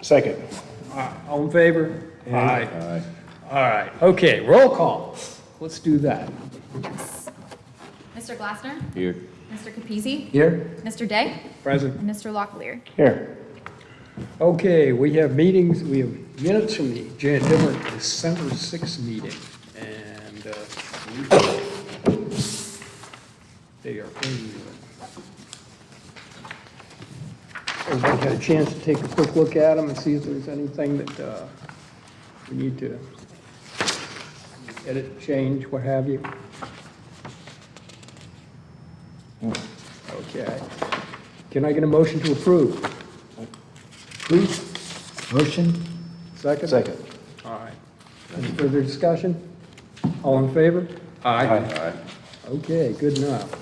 Second. All in favor? Aye. All right, okay, roll call. Let's do that. Yes. Mr. Glassner? Here. Mr. Capizzi? Here? Mr. Day? Present. And Mr. Locklear? Here. Okay, we have meetings, we have minutes from the December 6th meeting, and they are in. Everybody had a chance to take a quick look at them and see if there's anything that we need to edit, change, what have you. Okay. Can I get a motion to approve? Motion? Second? Second. All right. Any further discussion? All in favor? Aye. Okay, good enough.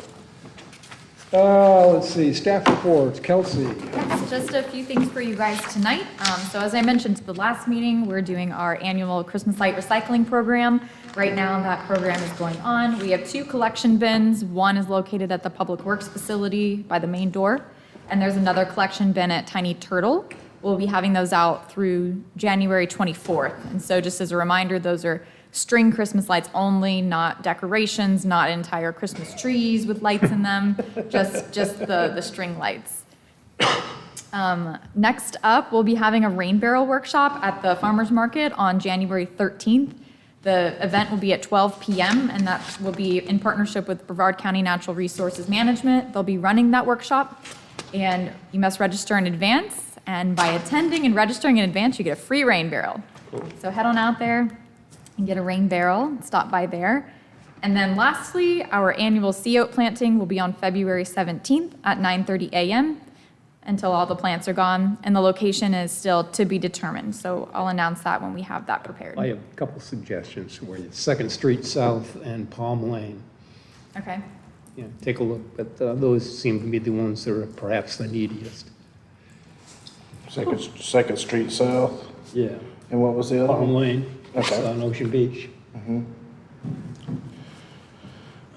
Let's see, staff reports, Kelsey. Yes, just a few things for you guys tonight. So as I mentioned at the last meeting, we're doing our annual Christmas light recycling program. Right now, that program is going on. We have 2 collection bins. One is located at the Public Works facility by the main door, and there's another collection bin at Tiny Turtle. We'll be having those out through January 24th. And so just as a reminder, those are string Christmas lights only, not decorations, not entire Christmas trees with lights in them, just the string lights. Next up, we'll be having a rain barrel workshop at the Farmers Market on January 13th. The event will be at 12 p.m. and that will be in partnership with Brevard County Natural Resources Management. They'll be running that workshop, and you must register in advance. And by attending and registering in advance, you get a free rain barrel. Cool. So head on out there and get a rain barrel, stop by there. And then lastly, our annual sea oat planting will be on February 17th at 9:30 a.m. until all the plants are gone, and the location is still to be determined. So I'll announce that when we have that prepared. I have a couple suggestions for you. 2nd Street South and Palm Lane. Okay. Yeah, take a look, but those seem to be the ones that are perhaps the neediest. Second Street South. Yeah. And what was the other Palm one? Lane, Okay. on Ocean Beach.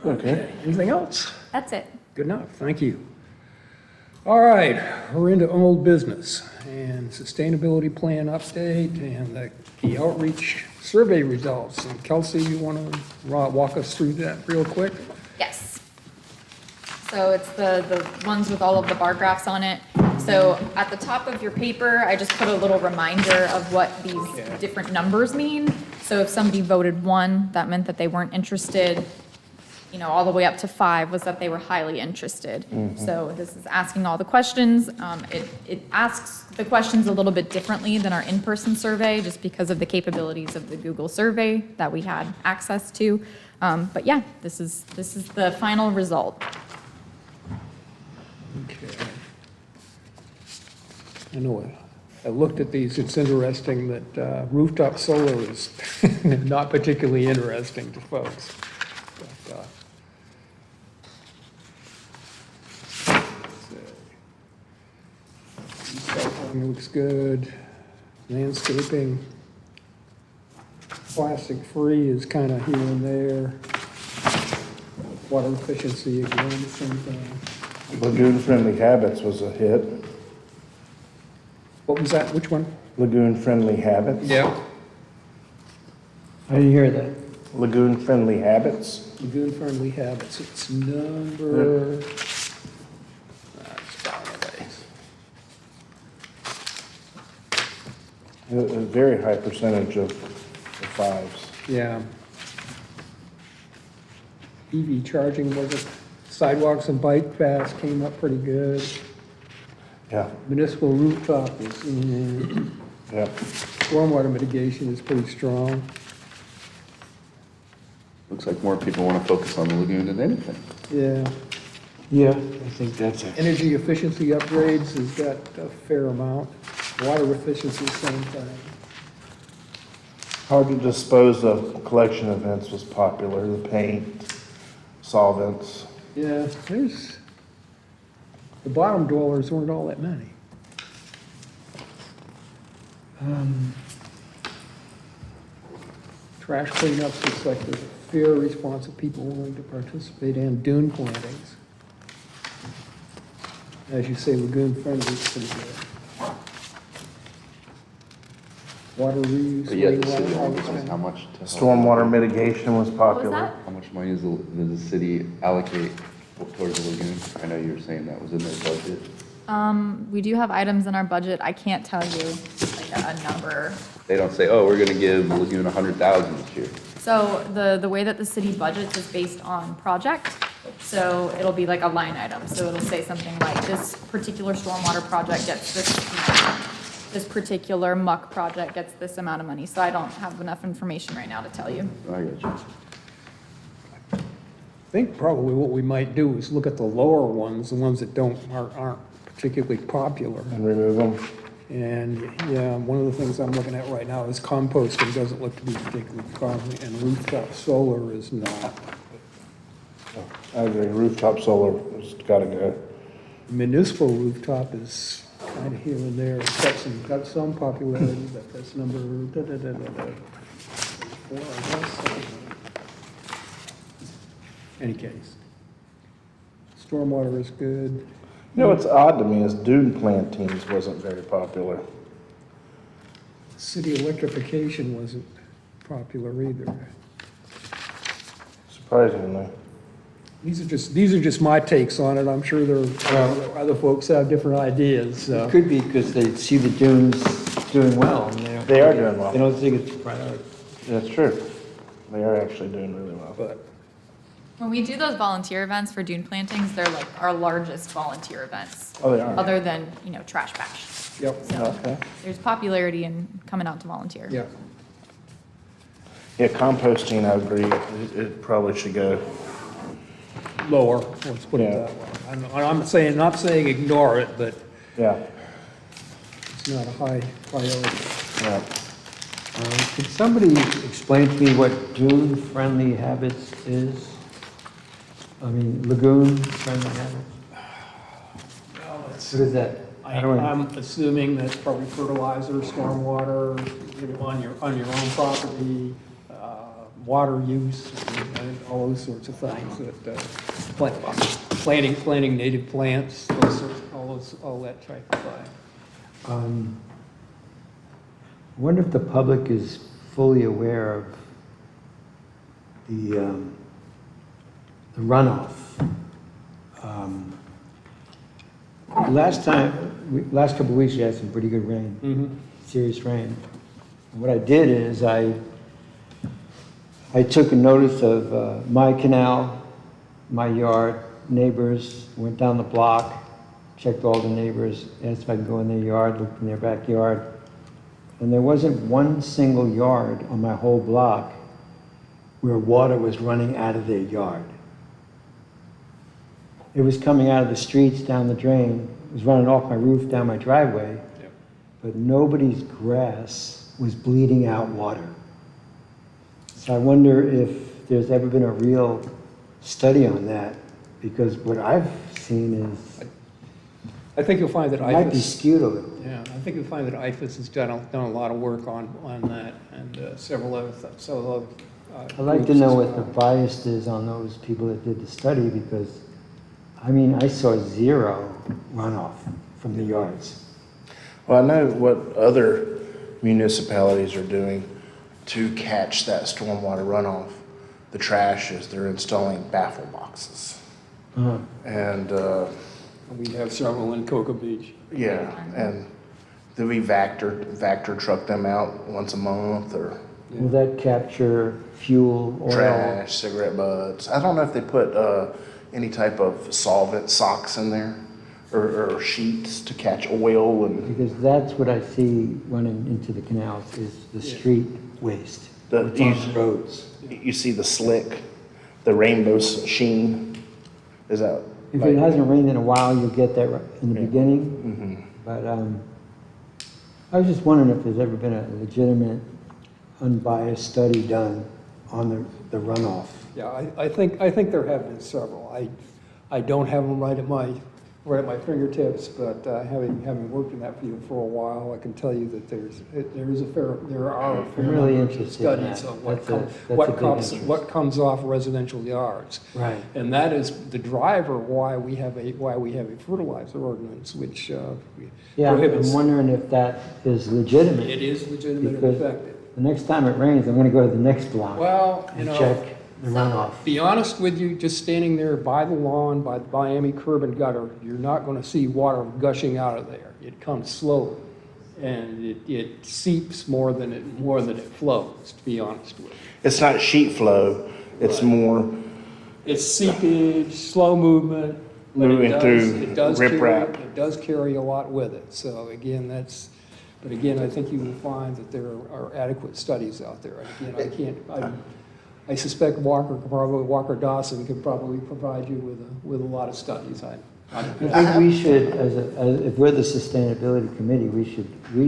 Okay. Anything else? That's it. Good enough, thank you. All right, we're into old business and sustainability plan update and the outreach survey results. And Kelsey, you want to walk us through that real quick? Yes. So it's the ones with all of the bar graphs on it. So at the top of your paper, I just put a little reminder of what these different numbers mean. So if somebody voted 1, that meant that they weren't interested. You know, all the way up to 5 was that they were highly interested. So this is asking all the questions. It asks the questions a little bit differently than our in-person survey, just because of the capabilities of the Google survey that we had access to. But yeah, this is the final result. Okay. I know, I looked at these, it's interesting that rooftop solar is not particularly interesting to folks. But, recycling looks good, landscaping, plastic-free is kind of here and there. Water efficiency, again, the same thing. Lagoon-friendly habits was a hit. What was that, which one? Lagoon-friendly habits. Yeah. I didn't hear that. Lagoon-friendly habits. Lagoon-friendly habits, it's number, that's down the way. A very high percentage of the 5s. Yeah. EV charging was it, sidewalks and bike paths came up pretty good. Yeah, Municipal rooftop is, yeah. stormwater mitigation is pretty strong. Looks like more people want to focus on the lagoon than anything. Yeah. Yeah, I think that's it. Energy efficiency upgrades has got a fair amount. Water efficiency, same thing. How to dispose of collection events was popular, the paint, solvents. Yeah, there's, the bottom dwellers weren't all that many. Trash cleanups, looks like there's a fair response of people willing to participate in dune plantings. As you say, lagoon friendly is pretty good. water reuse. But yet the water city only harvesting. knows how much to help. Stormwater mitigation was What was popular. that? How much money does the city allocate towards the lagoon? I know you were saying that was in their budget. We do have items in our budget. I can't tell you like a number. They don't say, oh, we're gonna give the lagoon 100,000 this year. So the way that the city budgets is based on project. So it'll be like a line item. So it'll say something like this particular stormwater project gets this amount. This particular muck project gets this amount of money. So I don't have enough information right now to tell you. I got you. I think probably what we might do is look at the lower ones, the ones that aren't particularly popular. And remove them. And, yeah, one of the things I'm looking at right now is composting doesn't look to be particularly common, and rooftop solar is not. I agree, rooftop solar has gotta go. Municipal rooftop is kind of here and there, it's got some popularity, but that's number, four, I guess. Any case. Stormwater is good. You know, what's odd to me is dune plantings wasn't very popular. City electrification wasn't popular either. Surprisingly. These are just my takes on it. I'm sure other folks have different ideas, It so. could be because they see the dunes doing well. And They are doing well. They don't think it's a priority. That's true. They are actually doing really well. But When we do those volunteer events for dune plantings, they're like our largest volunteer events. Oh, they are? Other than, Trash Bash. Yep. So Okay. there's popularity in coming out to volunteer. Yeah. Yeah, composting, I agree, it probably should go. Lower, let's put it Yeah. that way. I'm not saying ignore it, but Yeah, it's not a high priority. yeah. Could somebody explain to me what dune-friendly habits is? I mean, lagoon-friendly habits? What is that? How do I- I'm assuming that's probably fertilizer, stormwater, on your own property, water use, and all those sorts of things that, planting native plants, all that type of thing. I wonder if the public is fully aware of the runoff. Last couple of weeks, we had some pretty good rain, serious rain. And what I did is I took a notice of my canal, my yard, neighbors, went down the block, checked all the neighbors, asked if I could go in their yard, looked in their backyard. And there wasn't one single yard on my whole block where water was running out of their yard. It was coming out of the streets, down the drain, it was running off my roof, down my driveway, but nobody's grass was bleeding out water. So I wonder if there's ever been a real study on that, because what I've seen is, I think you'll find that it might be IFAS, skewed a little. yeah, I think you'll find that IFAS has done a lot of work on that, and several other. I'd like to know what the bias is on those people that did the study, because, I mean, I saw zero runoff from the yards. Well, I know what other municipalities are doing to catch that stormwater runoff. The trash is they're installing baffle boxes. Uh-huh. And, We have several in Cocoa Beach. yeah, and then we Vector truck them out once a month, or Will that capture fuel, oil? trash, cigarette butts. I don't know if they put any type of solvent socks in there, or sheets to catch oil and Because that's what I see running into the canals, is the street waste. The- It's on the roads. you see the slick, the rainbow sheen. Is that? If it hasn't rained in a while, you'll get that right in the Yeah. beginning. But I was just wondering if there's ever been a legitimate, unbiased study done on the runoff. Yeah, I think there have been several. I don't have them right at my right at my fingertips, but having worked in that field for a while, I can tell you that there are a fair I'm really number of interested in studies that. of what That's a big interest. what comes off residential yards. Right. And that is the driver why we have a fertilizer ordinance, which Yeah, I'm prohibits. wondering if that is legitimate. It is legitimate and Because effective. the next time it rains, I'm gonna go to the next block Well, you and know, check the runoff. be honest with you, just standing there by the lawn, by the Miami curb and gutter, you're not gonna see water gushing out of there. It comes slowly, and it seeps more than it flows, to be honest with you. It's not sheet flow, it's more It's seepage, slow movement. but it moving does- through it does carry- riprap. It does carry a lot with it, so again, but again, I think you will find that there are adequate studies out there. And again, I suspect Walker Dawson could probably provide you with a lot of studies. I think we should, if we're the sustainability committee, we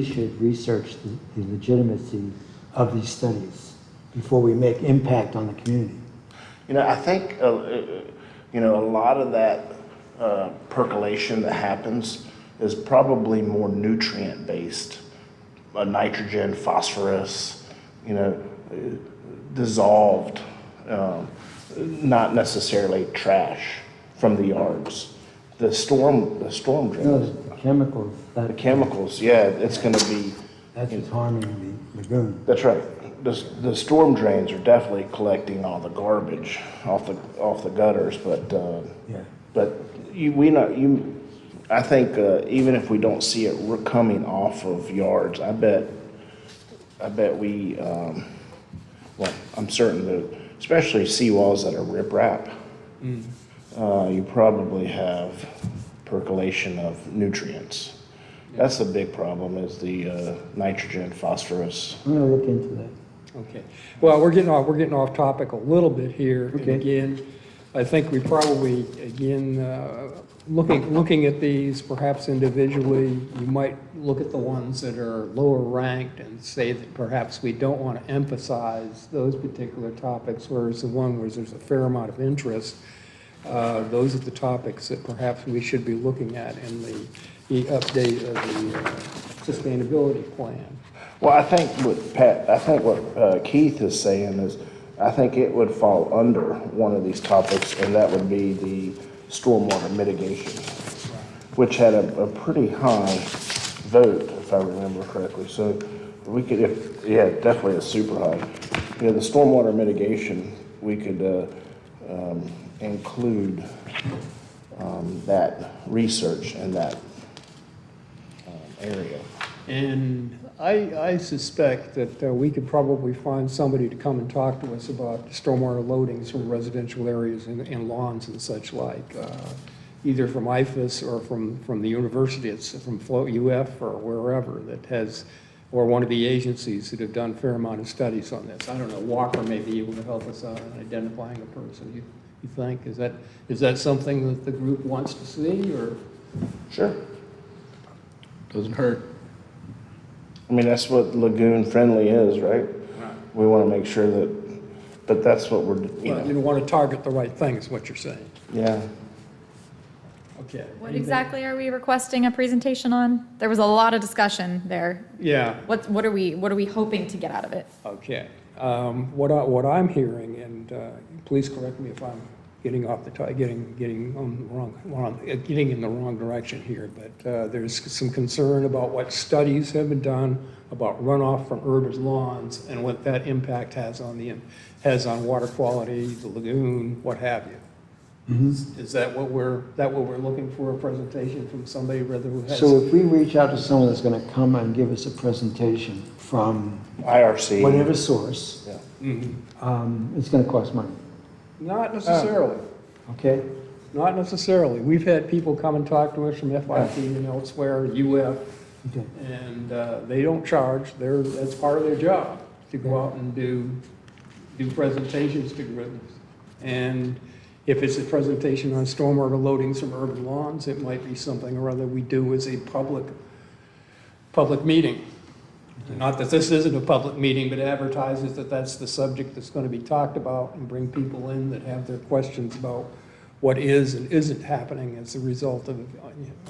should research the legitimacy of these studies before we make impact on the community. You know, I think, you know, a lot of that percolation that happens is probably more nutrient-based, nitrogen, phosphorus, you know, dissolved, not necessarily trash from the yards. The storm No, drains, the chemicals, the chemicals, yeah, it's gonna be, that's what's harming the lagoon. that's right. The storm drains are definitely collecting all the garbage off the gutters, but, Yeah. but I think, even if we don't see it coming off of yards, I bet we, well, I'm certain that, especially seawalls that are riprap, you probably have percolation of nutrients. That's the big problem, is the nitrogen, phosphorus. I'm gonna look into that. Okay. Well, we're getting off topic a little bit here. And Okay. again, I think we probably, again, looking at these perhaps individually, you might look at the ones that are lower ranked and say that perhaps we don't want to emphasize those particular topics, whereas the one where there's a fair amount of interest, those are the topics that perhaps we should be looking at in the update of the sustainability plan. Well, I think what Keith is saying is, I think it would fall under one of these topics, and that would be the stormwater mitigation, which had a pretty high vote, if I remember correctly. So we could, definitely a super high. Yeah, the stormwater mitigation, we could include that research in that area. And I suspect that we could probably find somebody to come and talk to us about stormwater loadings from residential areas and lawns and such like, either from IFAS or from the university, it's from Float UF or wherever that has, or one of the agencies that have done a fair amount of studies on this. I don't know, Walker may be able to help us out in identifying a person, you think? Is that something that the group wants to see, or? Sure. Doesn't hurt. I mean, that's what lagoon friendly is, right? We want to make sure that, but that's what we're, you Well, you know, want to target the right thing is what you're saying. yeah. Okay. What exactly are we requesting a presentation on? There was a lot of discussion there. Yeah. What are we hoping to get out of it? Okay. What I'm hearing, and please correct me if I'm getting off the getting in the wrong direction here, but there's some concern about what studies have been done about runoff from urban lawns and what that impact has on water quality, the lagoon, what have you. Is that what we're looking for, a presentation from somebody rather who has? So if we reach out to someone that's gonna come and give us a presentation from IRC. whatever source, Yeah. it's gonna cost money, Not necessarily. okay? Not necessarily. We've had people come and talk to us from FIT and elsewhere, UF, Okay. and they don't charge. That's part of their job, to go out and do presentations to groups. And if it's a presentation on stormwater loadings from urban lawns, it might be something or other we do as a public meeting. Not that this isn't a public meeting, but advertises that that's the subject that's going to be talked about, and bring people in that have their questions about what is and isn't happening as a result of.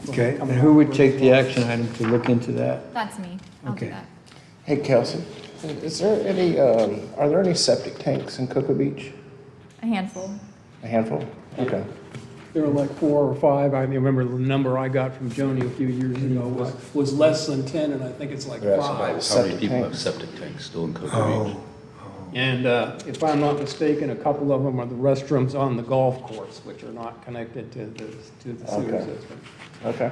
Okay, and who would take the action item to look into that? That's me. I'll do Okay. that. Hey, Kelsey, is there any, are there any septic tanks in Cocoa Beach? A handful. A handful? Okay. There were like 4 or 5. I remember the number I got from Joni a few years ago was less than 10, and I think it's like Yeah, so 5. How many Septic people have tanks. septic tanks still in Cocoa Beach? And if I'm not mistaken, a couple of them are the restrooms on the golf course, which are not connected to the sewer Okay. system. Okay.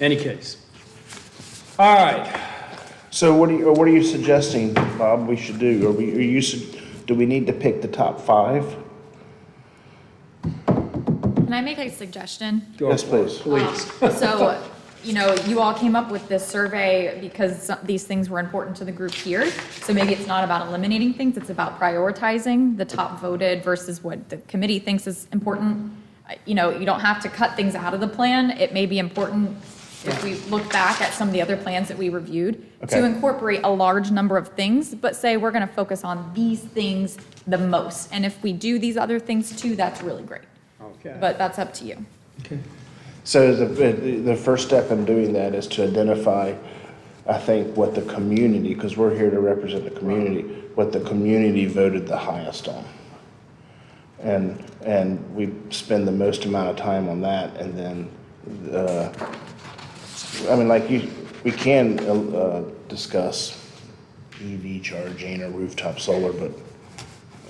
Any case. All right. So what are you suggesting, Bob, we should do? Do we need to pick the top 5? Can I make a suggestion? Go Yes, for it, please. Please. So, you all came up with this survey because these things were important to the group here. So maybe it's not about eliminating things, it's about prioritizing the top voted versus what the committee thinks is important. You don't have to cut things out of the plan. It may be important if we look back at some of the other plans that we reviewed to Okay. incorporate a large number of things, but say we're gonna focus on these things the most. And if we do these other things too, that's really great. Okay. But that's up to you. Okay. So the first step in doing that is to identify, I think, what the community, because we're here to represent the community, what the community voted the highest on. And we spend the most amount of time on that, and then, we can discuss EV charging or rooftop solar, but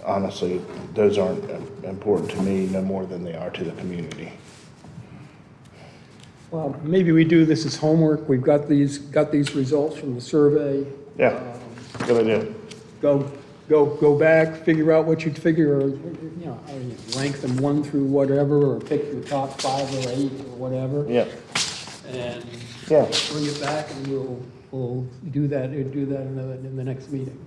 honestly, those aren't important to me no more than they are to the community. Well, maybe we do this as homework. We've got these results from the survey. Yeah, good idea. Go back, figure out what you'd figure, or, rank them 1 through whatever, or pick your top 5 or 8 or whatever. Yeah, And yeah. bring it back, and we'll do that in the next meeting.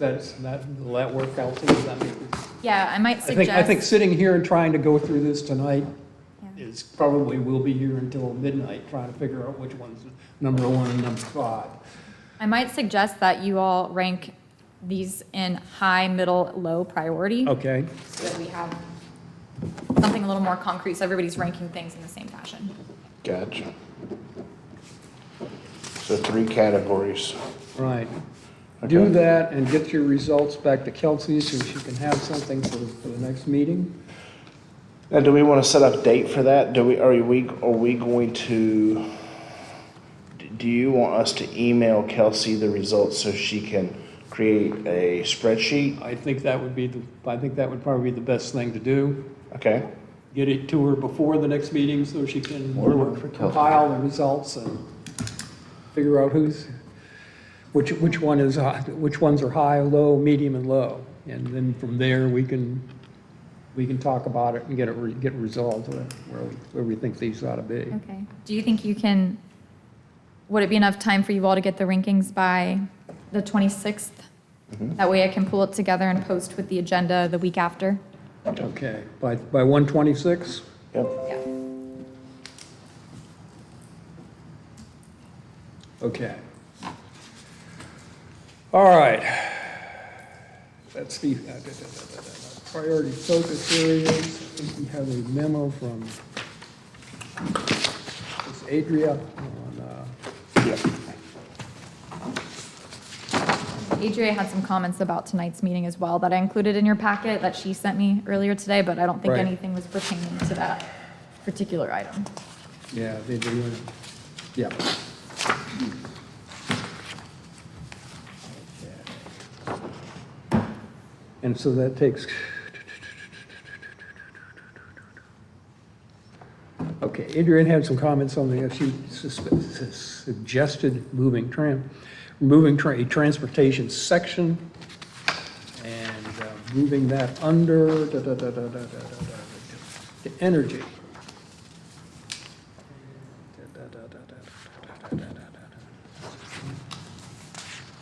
Will that work out? Does that make sense? Yeah, I might I suggest. think sitting here and trying to go through this tonight Yeah. is probably, we'll be here until midnight trying to figure out which one's number 1 and number 5. I might suggest that you all rank these in high, middle, low priority. Okay, So that we have something a little more concrete, so everybody's ranking things in the same fashion. Gotcha. So 3 categories. right. Do Okay. that and get your results back to Kelsey so she can have something for the next meeting. Now, do we want to set up a date for that? Are we going to, do you want us to email Kelsey the results so she can create a spreadsheet? I think that would probably be the best thing to do. Okay, Get it to her before the next meeting so she can More work for Kelsey. compile the results and figure out which ones are high, low, medium, and low. And then from there, we can talk about it and get it resolved where we think these ought to be. Okay. Do you think would it be enough time for you all to get the rankings by the 26th? That way I can pull it together and post with the agenda the week after? Okay, by 1/26? yep. Yeah. Okay. All right. That's the priority focus areas. I think we have a memo from Ms. Adria on, Yep. Adria had some comments about tonight's meeting as well that I included in your packet that she sent me earlier today, but I don't think Right. anything was pertaining to that particular item. yeah, yeah. And so that takes, okay, Adrian had some comments on the, she suggested removing a transportation section and moving that under the energy.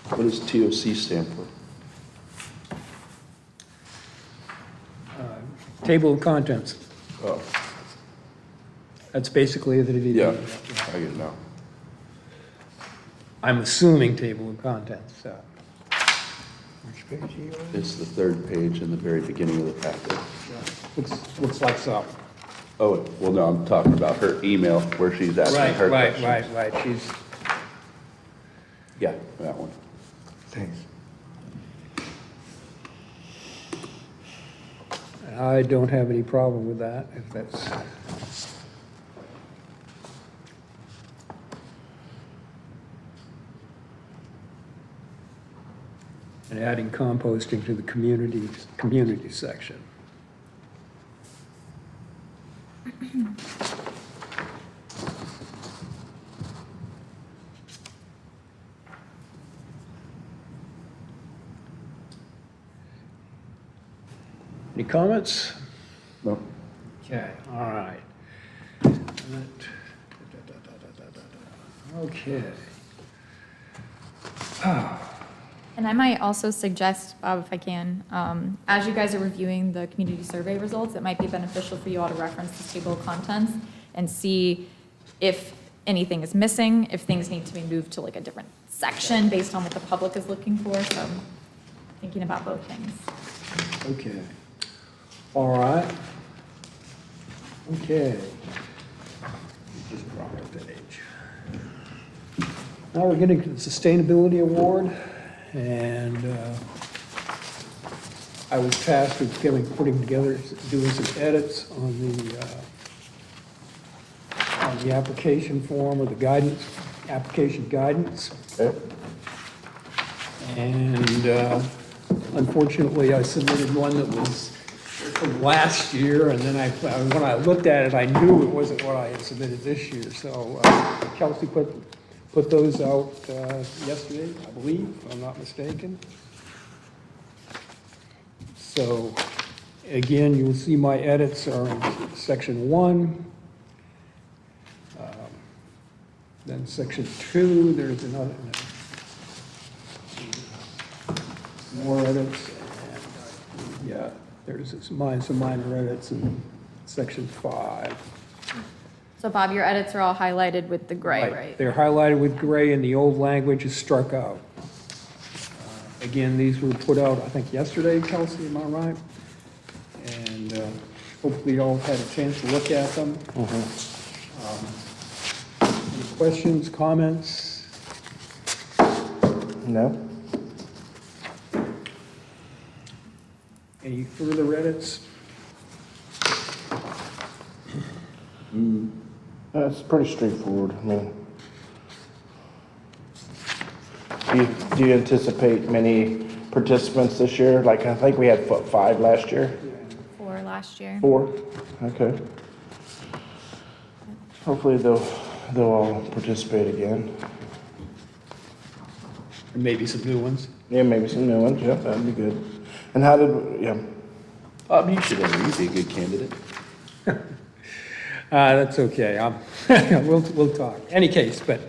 What does TOC stand for? Table of contents. Oh, That's basically the. yeah, I get it now. I'm assuming table of contents. Which page are you on? It's the third page in the very beginning of the packet. Looks like so. Oh, well, no, I'm talking about her email where she's asking her questions. Right, she's, Yeah, that one. Thanks. I don't have any problem with that, if that's. And adding composting to the community section. Any comments? No. Okay, all right. Okay. And I might also suggest, Bob, if I can, as you guys are reviewing the community survey results, it might be beneficial for you all to reference this table of contents and see if anything is missing, if things need to be moved to like a different section based on what the public is looking for. So thinking about both things. Okay. All right. Okay. Just drop a page. Now we're getting to the Sustainability Award, and I was tasked with putting together, doing some edits on the application form or the guidance, application guidance. Okay. And unfortunately, I submitted one that was from last year, and then when I looked at it, I knew it wasn't what I had submitted this year. So Kelsey put those out yesterday, I believe, if I'm not mistaken. So again, you'll see my edits are in section 1. Then section 2, there's another, more edits. And, yeah, there's some minor edits in section 5. So Bob, your edits are all highlighted with the gray, right? They're highlighted with gray and the old language is struck out. Again, these were put out, I think, yesterday, Kelsey, am I right? And hopefully you all had a chance to look at them. Any questions, comments? No? Any further edits? It's pretty straightforward. I mean, do you anticipate many participants this year? Like, I think we had, what, 5 last year? For last year. 4? Okay. Hopefully they'll all participate again. And maybe some new ones? Yeah, maybe some new ones, yeah, that'd be good. And how did, yeah, Bob, you should enter. You'd be a good candidate. That's okay. We'll talk. Any case, but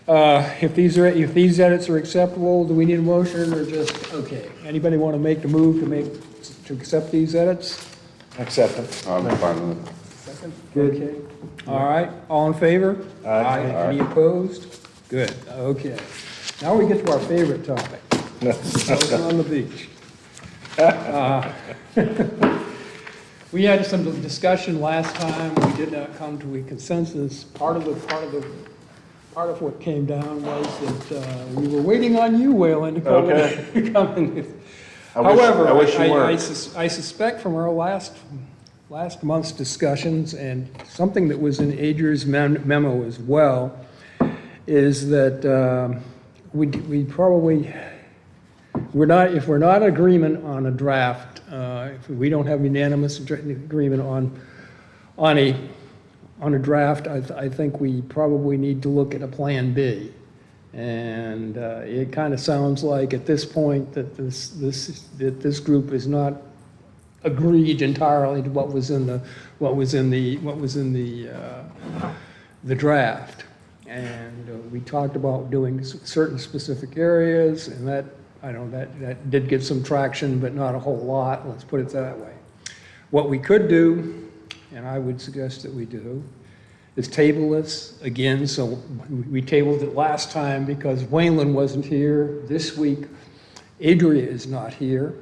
if these edits are acceptable, do we need a motion or just, okay? Anybody want to make the move to accept these edits? accept it. I'm fine with it. Second? Okay. All right, all in favor? Aye. Any opposed? Good, okay. Now we get to our favorite topic. Those on the beach. We had some discussion last time. We did not come to a consensus. Part of what came down was that we were waiting on you, Wayland, to come in. come in. However, I wish you I weren't. suspect from our last month's discussions, and something that was in Adria's memo as well, is that we probably, if we're not in agreement on a draft, if we don't have unanimous agreement on a draft, I think we probably need to look at a plan B. And it kind of sounds like at this point that this group is not agreed entirely to what was in the draft. And we talked about doing certain specific areas, and that did get some traction, but not a whole lot, let's put it that way. What we could do, and I would suggest that we do, is table this again. So we tabled it last time because Wayland wasn't here. This week Adria is not here.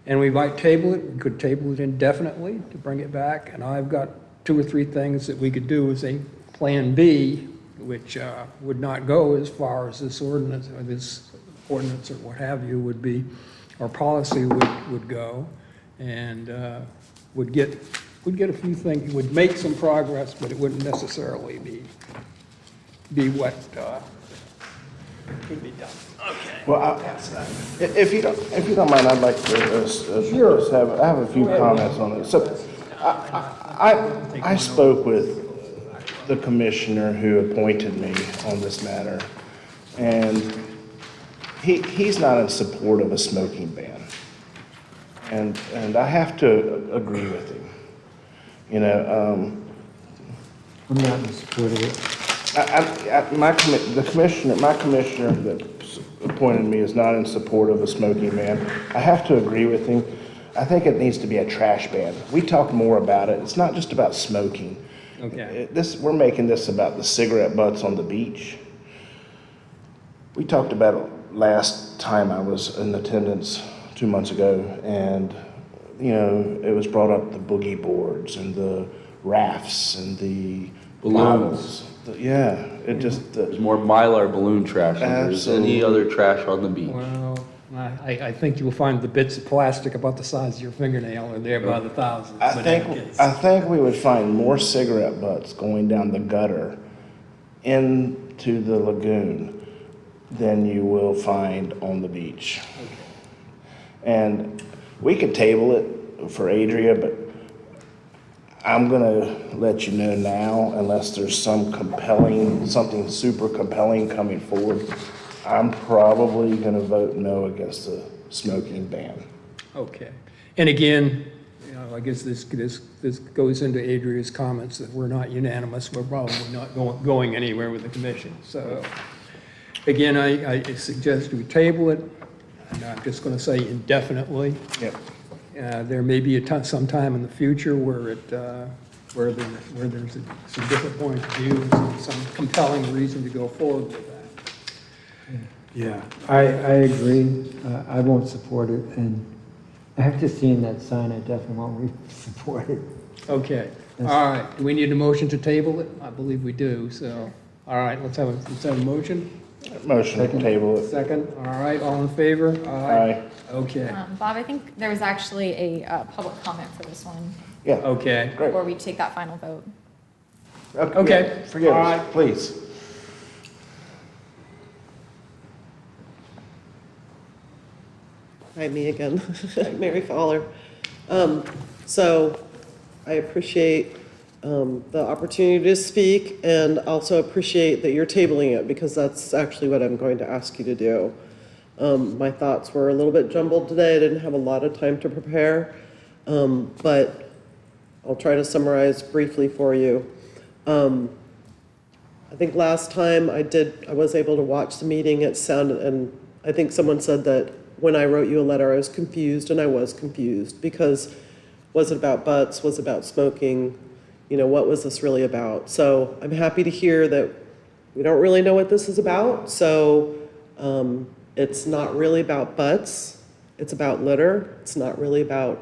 And we might table it, we could table it indefinitely to bring it back. And I've got 2 or 3 things that we could do as a Plan B, which would not go as far as this ordinance or what have you would be, our policy would go, and would get a few things, would make some progress, but it wouldn't necessarily be what could be done. Well, if you don't mind, I'd like to just have a few comments on it. So, I spoke with the commissioner who appointed me on this matter, and he's not in support of a smoking ban. And I have to agree with him. You know, I'm not in support of it. the commissioner that appointed me is not in support of a smoking ban. I have to agree with him. I think it needs to be a trash ban. We talked more about it. It's not just about smoking. Okay. We're making this about the cigarette butts on the beach. We talked about it last time I was in attendance 2 months ago, and, you know, it was brought up the boogie boards and the rafts and the Balloons. bottles. Yeah, it just, There's more Mylar balloon trash than there's any other trash on the beach. Well, I think you'll find the bits of plastic about the size of your fingernail are there by the thousands. I but in any case. think we would find more cigarette butts going down the gutter into the lagoon than you will find on the beach. And we could table it for Adria, but I'm gonna let you know now, unless there's something super compelling coming forward, I'm probably gonna vote no against the smoking ban. Okay. And again, you know, I guess this goes into Adria's comments that we're not unanimous. We're probably not going anywhere with the commission. So again, I suggest we table it. And I'm just going to say indefinitely. Yep. There may be some time in the future where there's some different point of view, and some compelling reason to go forward with that. Yeah, I agree. I won't support it, and after seeing that sign, I definitely won't support it. Okay, all right, do we need a motion to table it? I believe we do, so, all right, let's have a motion. Motion to table it. Second, all right, all in favor? Aye. Okay, Bob, I think there was actually a public comment for this one Yeah, okay, great. before we take that final vote. Okay. yeah, Forgive All us, right. please. Hi, me again, Mary Fowler. So I appreciate the opportunity to speak, and also appreciate that you're tabling it, because that's actually what I'm going to ask you to do. My thoughts were a little bit jumbled today. I didn't have a lot of time to prepare, but I'll try to summarize briefly for you. I think last time I was able to watch the meeting. It sounded, and I think someone said that when I wrote you a letter, I was confused, and I was confused, because was it about butts? Was it about smoking? You know, what was this really about? So I'm happy to hear that we don't really know what this is about. So it's not really about butts. It's about litter. It's not really about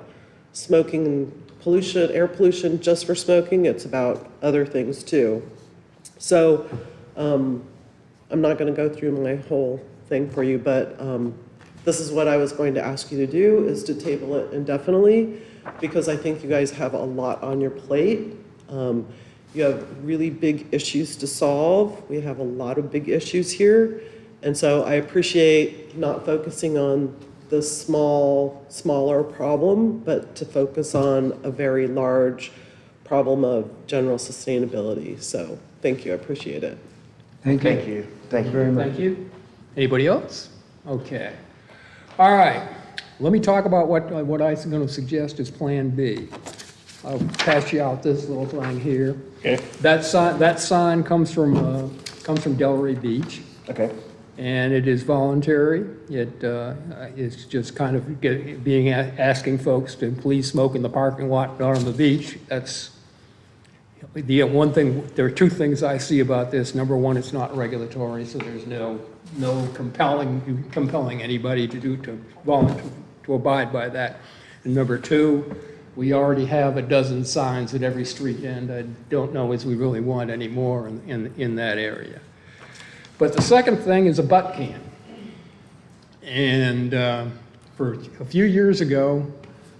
smoking and pollution, air pollution just for smoking. It's about other things too. So I'm not going to go through my whole thing for you, but this is what I was going to ask you to do, is to table it indefinitely, because I think you guys have a lot on your plate. You have really big issues to solve. We have a lot of big issues here. And so I appreciate not focusing on the smaller problem, but to focus on a very large problem of general sustainability. So thank you, I appreciate it. Thank you. Thank you. Thank you. very much. thank you. Anybody else? Okay. All right, let me talk about what I'm going to suggest is Plan B. I'll pass you out this little thing here. Okay. That sign comes from Delray Beach, Okay. and it is voluntary. It is just kind of asking folks to please smoke in the parking lot, not on the beach. That's, one thing, there are two things I see about this. Number one, it's not regulatory, so there's no compelling anybody to abide by that. And number two, we already have a dozen signs at every street end. I don't know as we really want any more in that area. But the second thing is a butt can. And for a few years ago,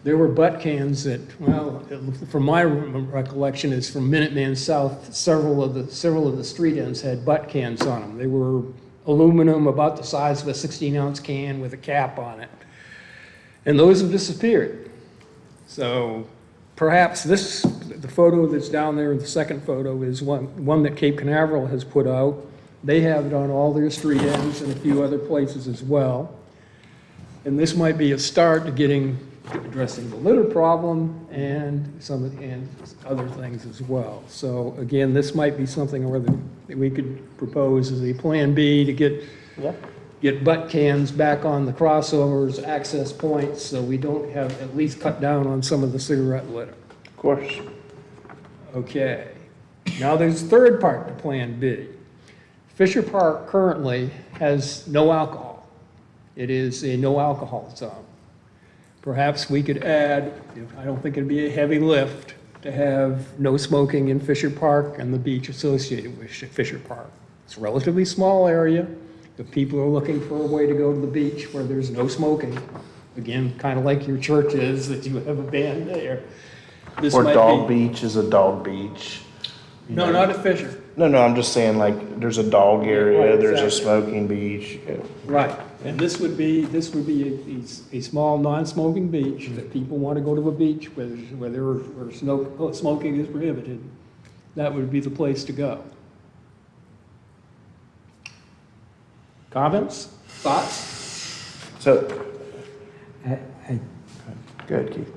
there were butt cans that, well, from my recollection, is from Minuteman South, several of the street ends had butt cans on them. They were aluminum, about the size of a 16-ounce can with a cap on it. And those have disappeared. So perhaps the photo that's down there, the second photo, is one that Cape Canaveral has put out. They have it on all their street ends and a few other places as well. And this might be a start to addressing the litter problem and other things as well. So again, this might be something that we could propose as a plan B to get butt cans back on the crossovers, access points, so we don't have, at least cut down on some of the cigarette litter. Of course. Okay. Now there's a third part to Plan B. Fisher Park currently has no alcohol. It is a no alcohol zone. Perhaps we could add, I don't think it'd be a heavy lift, to have no smoking in Fisher Park and the beach associated with Fisher Park. It's a relatively small area. If people are looking for a way to go to the beach where there's no smoking, again, kind of like your church is, that you have a ban there. This Or might Dog be- Beach is a dog beach. No, not at Fisher. No, I'm just saying, like, there's a dog area, Right, there's a exactly. smoking beach. Yeah. Right, and this would be a small non-smoking beach that people want to go to a beach where smoking is prohibited. That would be the place to go. Comments? Thoughts? So, I good, Keith.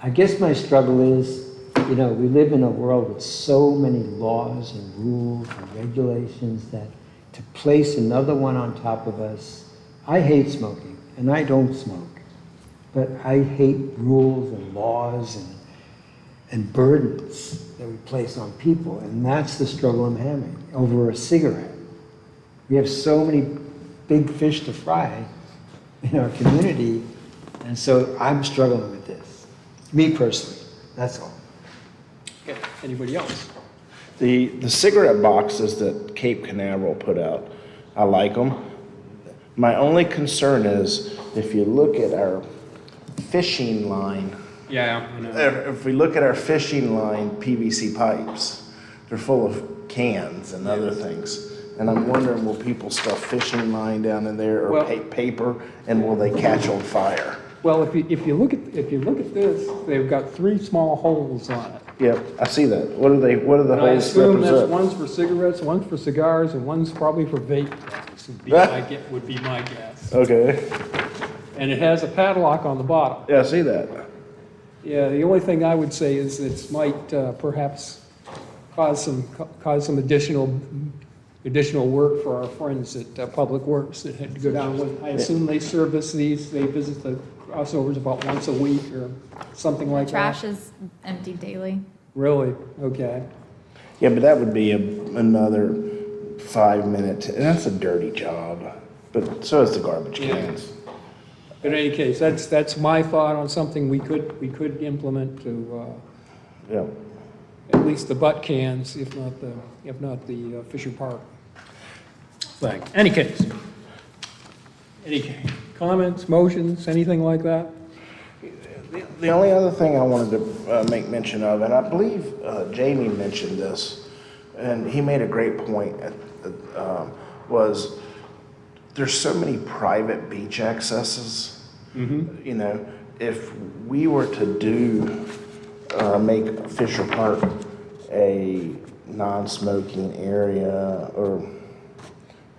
I guess my struggle is, we live in a world with so many laws and rules and regulations that to place another one on top of us, I hate smoking, and I don't smoke, but I hate rules and laws and burdens that we place on people, and that's the struggle I'm having over a cigarette. We have so many big fish to fry in our community, and so I'm struggling with this. Me personally, that's all. Okay, anybody else? The cigarette boxes that Cape Canaveral put out, I like them. My only concern is if you look at our fishing line, Yeah, I know. if we look at our fishing line PVC pipes, they're full of cans and other things. And I'm wondering, will people stuff fishing line down in there or Well- paper, and will they catch on fire? Well, if you look at this, they've got 3 small holes on it. Yep, I see that. What do the And I holes assume that's represent? one's for cigarettes, one's for cigars, and one's probably for vape pens, would be my guess. Okay, And it has a padlock on the bottom. yeah, I see that. Yeah, the only thing I would say is it might perhaps cause some additional work for our friends at Public Works that had to go down with. I assume they service these, they visit the crossovers about once a week or something like that? Trash is emptied daily. Really? Okay. Yeah, but that would be another 5 minute, and that's a dirty job. But so is the garbage Yeah. cans. In any case, that's my thought on something we could implement to, Yeah. at least the butt cans, if not the Fisher Park thing. Any case. Any comments, motions, anything like that? The only other thing I wanted to make mention of, and I believe Jamie mentioned this, and he made a great point, was there's so many private beach accesses. You know, if we were to make Fisher Park a non-smoking area, or,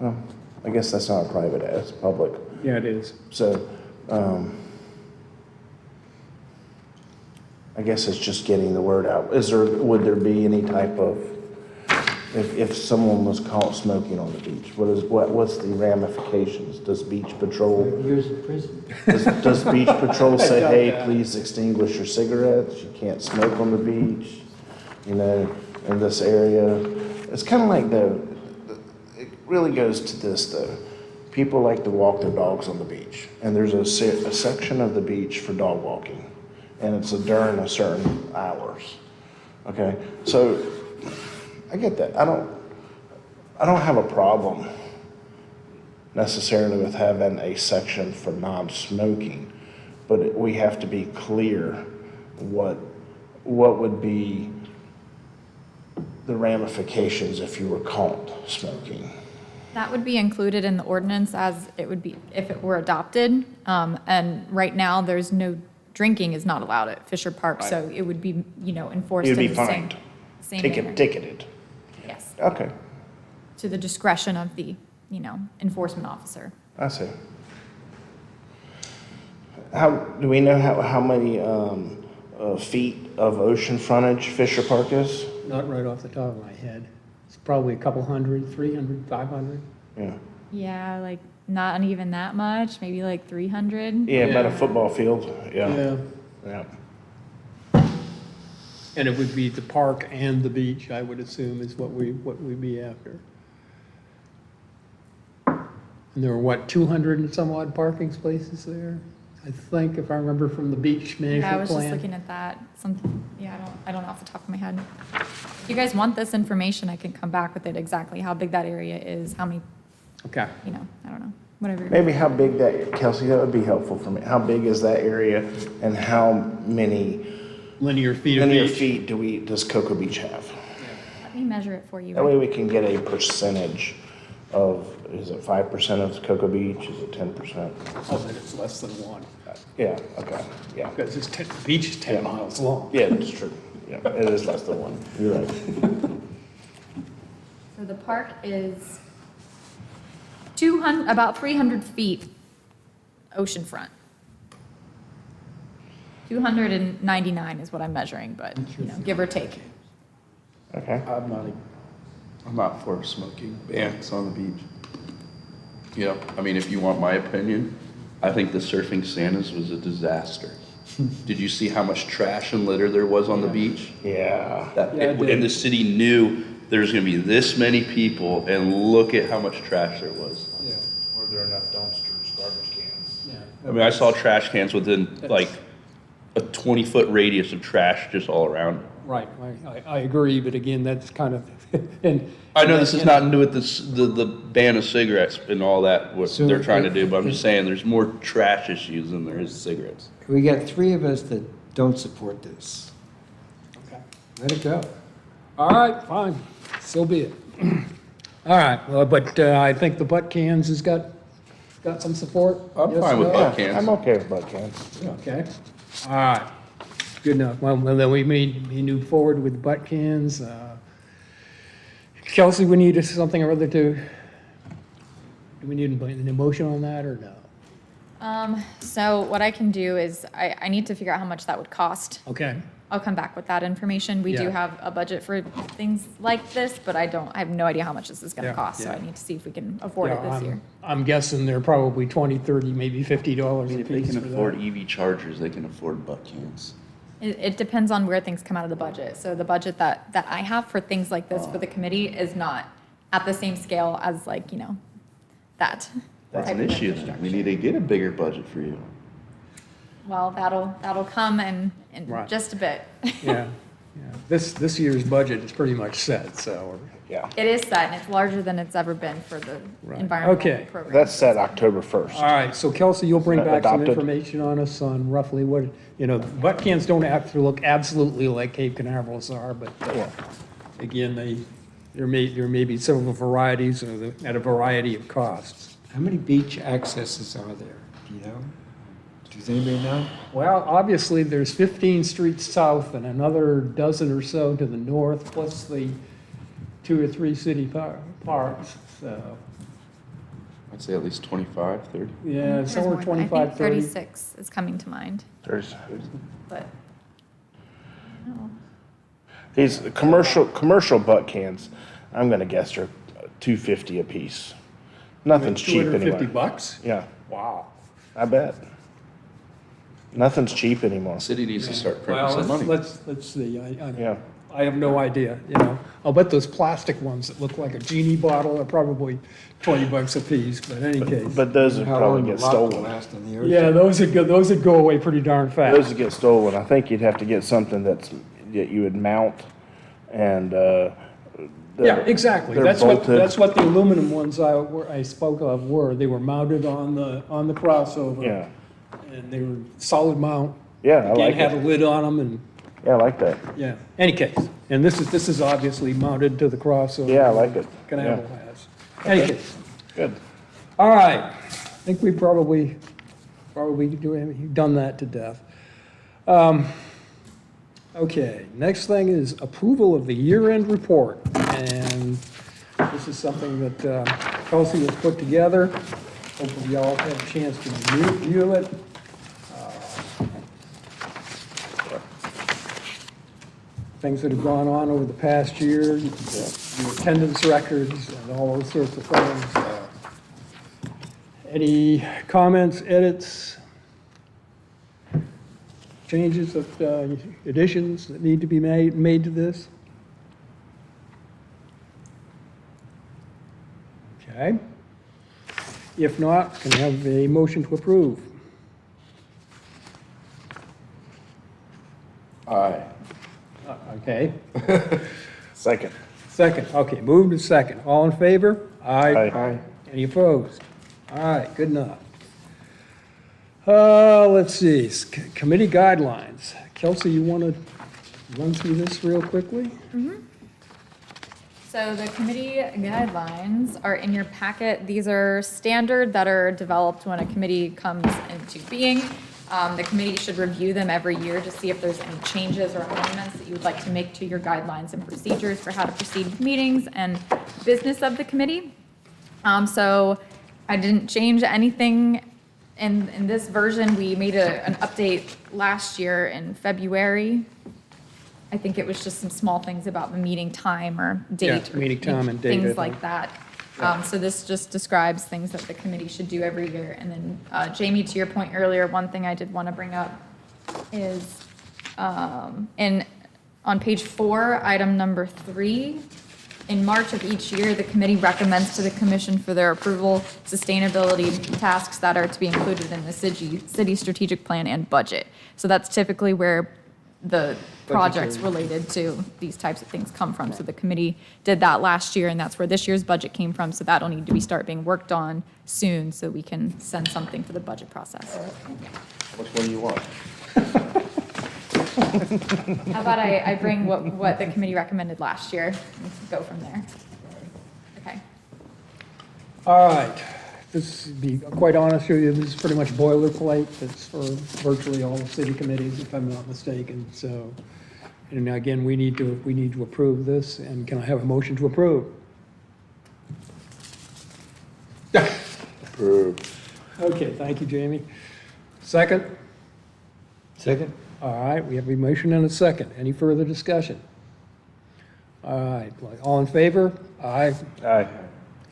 well, I guess that's not private, it's public. Yeah, it is. So, I guess it's just getting the word out. Would there be any type of, if someone was caught smoking on the beach, what's the ramifications? Does Beach Patrol, Years in prison. does Beach Patrol say, I doubt hey, that. please extinguish your cigarettes, you can't smoke on the beach? You know, in this area. It's kind of like it really goes to this though. People like to walk their dogs on the beach, and there's a section of the beach for dog walking, and it's during a certain hours. Okay, so I get that. I don't have a problem necessarily with having a section for non-smoking, but we have to be clear what would be the ramifications if you were caught smoking. That would be included in the ordinance as it would be if it were adopted. And right now, there's no, drinking is not allowed at Fisher Park, so it would be, enforced You'd in be the same fined, manner. ticketed. Yes, Okay, to the discretion of the, enforcement officer. I see. Do we know how many feet of ocean frontage Fisher Park is? Not right off the top of my head. It's probably a couple hundred, 300, 500. Yeah. Yeah, like not even that much, maybe like 300. Yeah, about a football field. Yeah. Yeah. And it would be the park and the beach, I would assume, is what we'd be after. And there were, 200 and some odd parking spaces there? I think, if I remember from the beach Yeah, I management was just plan. looking at that. I don't know off the top of my head. If you guys want this information, I can come back with it exactly, how big that area is, how many, Okay. I don't know, whatever. Maybe how big Kelsey, that would be helpful for me. How big is that area and how many Linear feet of linear beach. feet does Cocoa Beach have? Let me measure it for you. That way we can get a percentage of, is it 5% of Cocoa Beach? Is it 10%? Oh, then it's less than one, Yeah, okay, yeah. because the beach is 10 miles long. Yeah, that's true. Yeah, it is less than one. You're right. So the park is about 300 feet oceanfront. 299 is what I'm measuring, but, give or take. Okay. I'm not for smoking bans on the beach. If you want my opinion, I think the surfing Santas was a disaster. Did you see how much trash and litter there was on the beach? Yeah. Yeah, I did. And the city knew there's gonna be this many people, and look at how much trash there was. Yeah, Were there enough dumpsters, garbage cans? yeah. I saw trash cans within like a 20-foot radius of trash just all around. Right, I agree, but again, that's kind of, and. I know this is nothing to do with the ban of cigarettes and all that, what So they're trying to do, but I'm just saying, there's more trash issues than there is cigarettes. We got 3 of us that don't support this. Okay. Let it go. All right, fine, so be it. All right, well, but I think the butt cans has got some support? I'm Yes, fine with no? butt cans. I'm okay with butt cans. Okay, all right, good enough. Well, then we move forward with butt cans. Kelsey, we need something or other do we need an emotion on that or no? So what I can do is, I need to figure out how much that would cost. Okay, I'll come back with that information. We do Yeah. have a budget for things like this, but I have no idea how much this is gonna Yeah, cost, so yeah. I need to see if we can afford it Yeah, this year. I'm guessing they're probably 20, 30, maybe $50 a If they piece can for afford that. EV chargers, they can afford butt cans. It depends on where things come out of the budget. So the budget that I have for things like this for the committee is not at the same scale as that. That's type an of issue then. We infrastructure. need to get a bigger budget for you. Well, that'll come in Right. just a bit. Yeah, yeah. This year's budget is pretty much set, so. Yeah. It is set, and it's larger than it's ever been for the Right. environmental Okay. program. That's set October 1st. All right, so Kelsey, you'll bring back some Adopted. information on us on roughly what, butt cans don't have to look absolutely like Cape Canaverals are, but Yeah. again, there may be several varieties at a variety of costs. How many beach accesses are there? Do you know? Does anybody know? Well, obviously, there's 15 streets south and another dozen or so to the north, plus the 2 or 3 city parks, so, I'd say at least 25, 30. yeah, There's somewhere more. 25, I think 30. 36 is coming to mind, There's, but. no. these commercial butt cans, I'm gonna guess they're $2.50 a piece. Nothing's cheap anymore. $250? Yeah, Wow. I bet. Nothing's cheap anymore. The city needs to start printing Well, some money. let's see, Yeah. I have no idea, you know. I'll bet those plastic ones that look like a genie bottle are probably $20 a piece, but in any case. But those would How probably long get the lot will stolen. last in the ocean. Yeah, those would go away pretty darn Those fast. would get stolen. I think you'd have to get something that you would mount and, Yeah, exactly. they're That's bolted. what the aluminum ones I spoke of were. They were mounted on the crossover. Yeah, And they were solid mount. yeah, I Again, like had a it. lid on them and, Yeah, I like that. yeah. Any case, and this is obviously mounted to the crossover. Yeah, I like it. Canal Yeah. has. Any case. Good. All right, I think we probably done that to death. Okay, next thing is approval of the year-end report. And this is something that Kelsey has put together. Hopefully you all had a chance to review it. Things that have gone on over the past year, the attendance records and all those sorts of things. Any comments, edits, changes, additions that need to be made to this? Okay. If not, can I have a motion to approve? Aye. Okay. Second. Second, okay, moved to second. All in favor? Aye. Any opposed? All right, good enough. Let's see, committee guidelines. Kelsey, you want to run through this real quickly? So the committee guidelines are in your packet. These are standard that are developed when a committee comes into being. The committee should review them every year to see if there's any changes or amendments that you would like to make to your guidelines and procedures for how to proceed with meetings and business of the committee. So I didn't change anything in this version. We made an update last year in February. I think it was just some small things about the meeting time or date. Yeah, meeting time and date, I Things think. like that. So this just describes things that the committee should do every year. And then, Jamie, to your point earlier, one thing I did want to bring up is, on page 4, item number 3, in March of each year, the committee recommends to the commission for their approval sustainability tasks that are to be included in the city strategic plan and budget. So that's typically where the projects related to these types of things come from. So the committee did that last year, and that's where this year's budget came from. So that'll need to start being worked on soon, so we can send something for the budget process. Which one do you want? How about I bring what the committee recommended last year, and go from there? Okay. All right, this, to be quite honest with you, this is pretty much boilerplate. It's for virtually all the city committees, if I'm not mistaken, so. And again, we need to approve this, and can I have a motion to approve? Approved. Okay, thank you, Jamie. Second? Second? All right, we have a motion and a second. Any further discussion? All right, all in favor? Aye. Aye.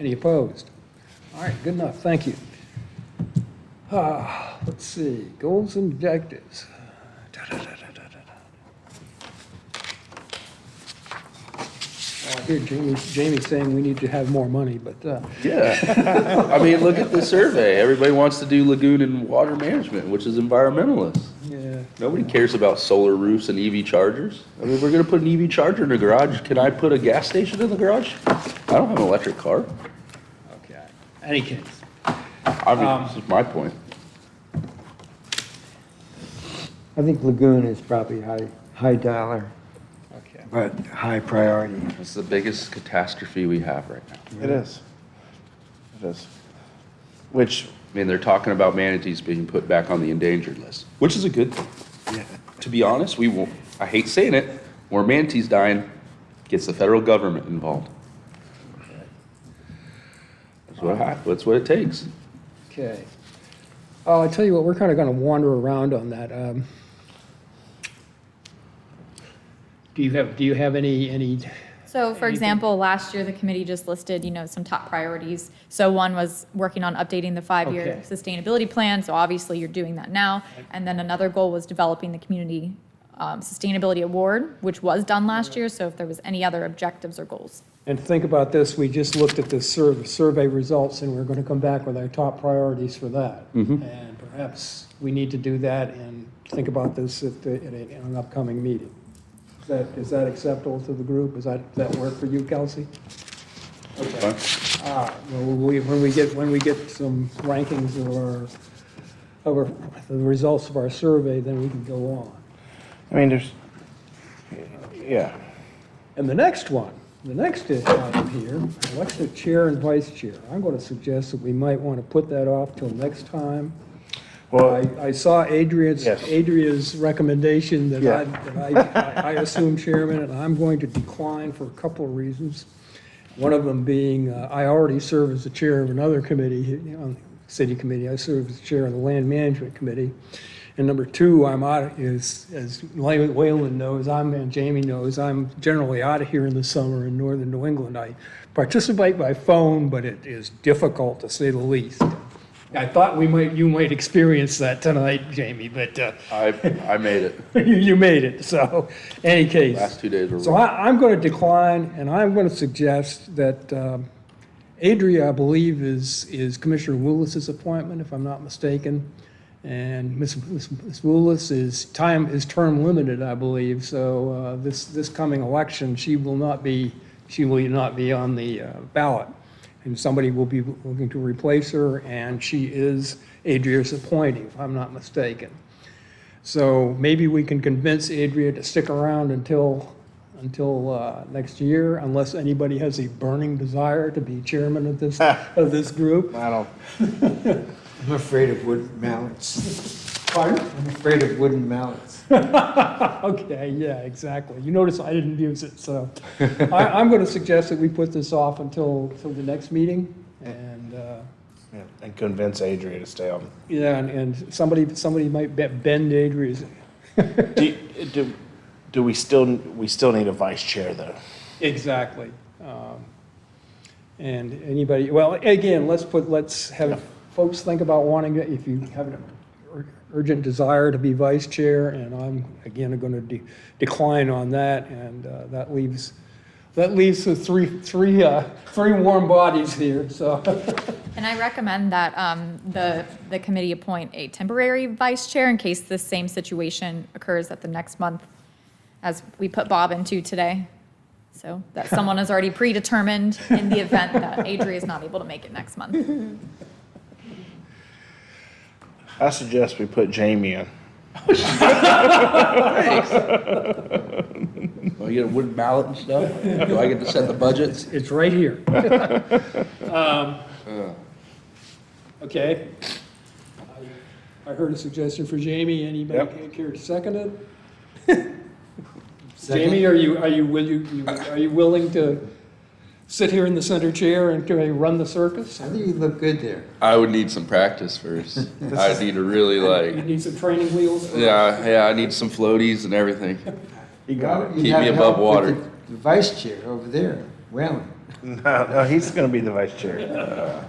Any opposed? All right, good enough, thank you. Let's see, goals and objectives. I hear Jamie saying we need to have more money, but, Yeah. I mean, look at the survey. Everybody wants to do lagoon and water management, which is environmentalists. yeah. Nobody cares about solar roofs and EV chargers. I mean, we're gonna put an EV charger in the garage. Can I put a gas station in the garage? I don't have an electric car. Okay, any case. I mean, this is my point. I think Lagoon is probably high dollar, Okay. but high priority. It's the biggest catastrophe we have right now. It is. It is. Which, I mean, they're talking about manatees being put back on the endangered list, which is a good thing. yeah, To be honest, we won't, I hate saying it, more manatees dying gets the federal government involved. That's what it takes. Okay. Oh, I tell you what, we're kind of going to wander around on that. Do you have any, So for example, last year, the committee just listed, some top priorities. So one was working on updating the 5-year Okay. sustainability plan, so obviously you're doing that now. And then another goal was developing the community sustainability award, which was done last year, so if there was any other objectives or goals. And think about this, we just looked at the survey results, and we're going to come back with our top priorities for that. And perhaps we need to do that and think about this at an upcoming meeting. Is that acceptable to the group? Does that work for you, Kelsey? Fine. All right, well, when we get some rankings of the results of our survey, then we can go on. I mean, there's, yeah. And the next item here, election of chair and vice chair. I'm going to suggest that we might want to put that off till next time. Well, I saw Yes. Adria's recommendation that Yeah. I assume chairman, and I'm going to decline for a couple of reasons. One of them being, I already serve as the chair of another committee, city committee. I serve as chair of the land management committee. And number two, I'm out, as Wayland knows, and Jamie knows, I'm generally out of here in the summer in northern New England. I participate by phone, but it is difficult to say the least. I thought you might experience that tonight, Jamie, but I made it. you made it, so, any case. Last 2 days were So rough. I'm going to decline, and I'm going to suggest that Adria, I believe, is Commissioner Willis's appointment, if I'm not mistaken. And Ms. Willis is term limited, I believe, so this coming election, she will not be on the ballot. And somebody will be looking to replace her, and she is Adria's appointee, if I'm not mistaken. So maybe we can convince Adria to stick around until next year, unless anybody has a burning desire to be chairman of this group. I don't, I'm afraid of wooden mallets. Pardon? I'm afraid of wooden mallets. Okay, yeah, exactly. You notice I didn't use it, so I'm going to suggest that we put this off until the next meeting, and yeah, and convince Adria to stay on. yeah, and somebody might bend Adria's. Do we still need a vice chair, though? Exactly. And anybody, well, again, let's have folks think about wanting, if you have an urgent desire to be vice chair, and I'm, again, going to decline on that, and that leaves the three warm bodies here, so. And I recommend that the committee appoint a temporary vice chair in case the same situation occurs at the next month as we put Bob into today. So that someone is already predetermined in the event that Adria is not able to make it next month. I suggest we put Jamie in. Oh, you get a wooden ballot and stuff? Do I get to set the budgets? It's right here. Okay. I heard a suggestion for Jamie. Anybody care to second it? Jamie, are you willing to sit here in the center chair and run the circus? I think you look good there. I would need some practice first. I need to really You need some training wheels? yeah, I need some floaties and everything. You got it. You Keep have me help above with water. The vice chair over there, Whalen. No, he's going to be the vice chair.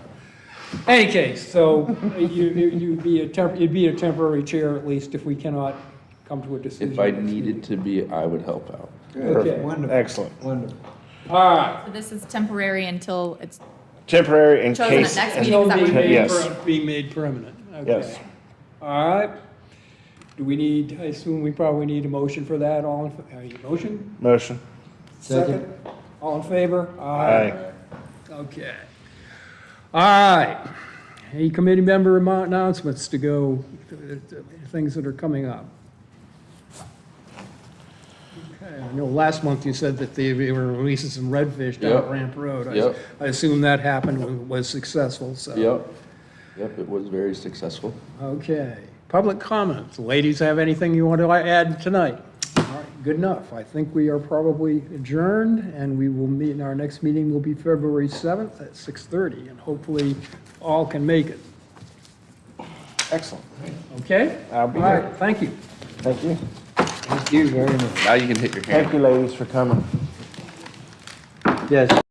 Any case, so you'd be a temporary chair at least if we cannot come to a decision. If I needed to be, I would help out. Okay. Good, wonderful. Excellent. Wonderful. All right. So this is temporary until it's Temporary in chosen at case. next Until meeting. Is that what Yes. being made permanent. Okay. Yes. All right. Do we need, I assume we probably need a motion for that, motion? Motion. Second. All in favor? Aye. Okay. All right. Any committee member announcements to go, things that are coming up? Okay, I know last month you said that they were releasing some redfish down at Yep. Ramp Road. Yep. I assume that happened, was successful, so. Yep, it was very successful. Okay. Public comments. Ladies, have anything you want to add tonight? All right, good enough. I think we are probably adjourned, and we will meet, and our next meeting will be February 7th at 6:30, and hopefully all can make it. Excellent. Okay? I'll be All right, here. thank you. Thank you. Thank you very much. Now you can hit your hand. Thank you, ladies, for coming. Yes.